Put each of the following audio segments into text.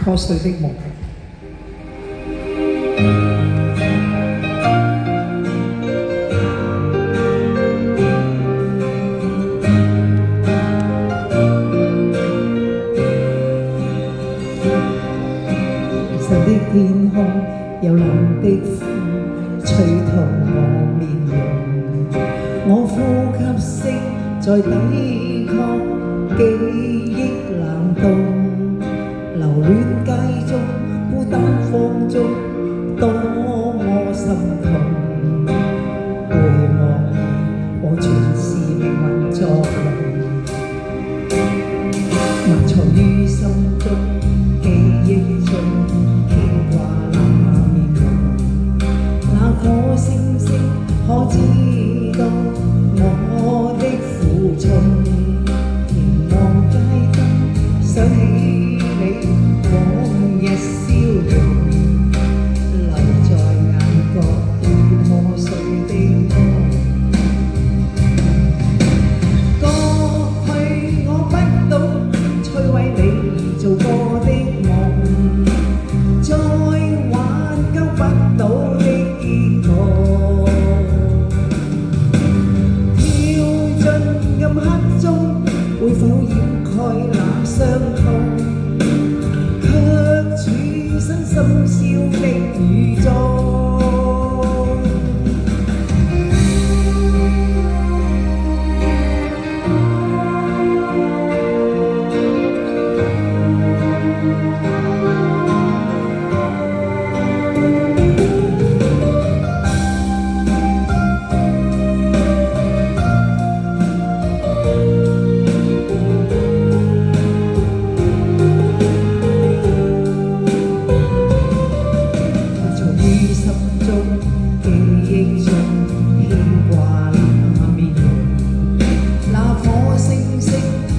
破碎的夢。神的天空有冷的風吹透我面容，我呼吸聲在抵抗記憶冷凍，留戀街中孤單放縱，多麼心痛。回望我全是命運作弄，埋藏於心中記憶中。可星星可知道我的苦衷，凝望街燈，想起你往日笑容，留在眼角已破碎的夢。過去我不懂摧毀你做過的夢，再挽救不到的結果。暗黑中會否掩蓋那傷痛，卻處身深宵的雨中。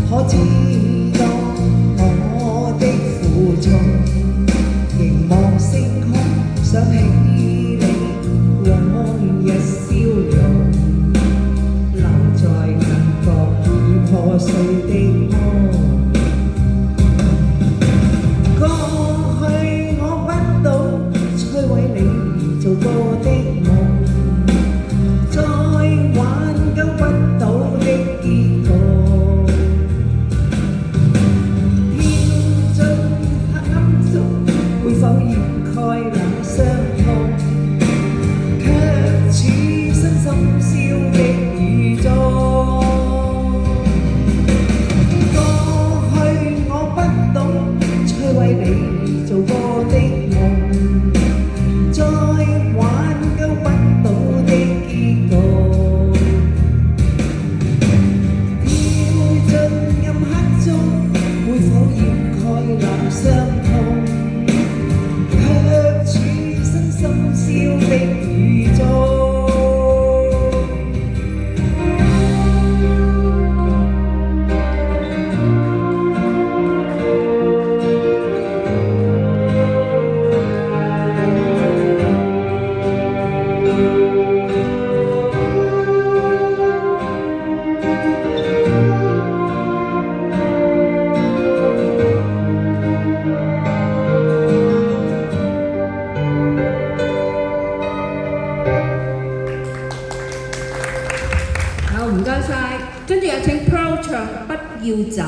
可知道我的苦衷，凝望星空，想起你往日笑容，留在眼角已破碎的夢。過去我不懂摧毀你做過的夢，再挽救不到的結果。會否掩蓋那傷痛，卻處身深宵的雨中。過去我不懂摧毀你做過的夢，再挽救不到的結果。飄進暗黑中，會否掩蓋那傷痛？深宵的雨中。好，唔該晒，跟住有請 Pro 唱《不要走》。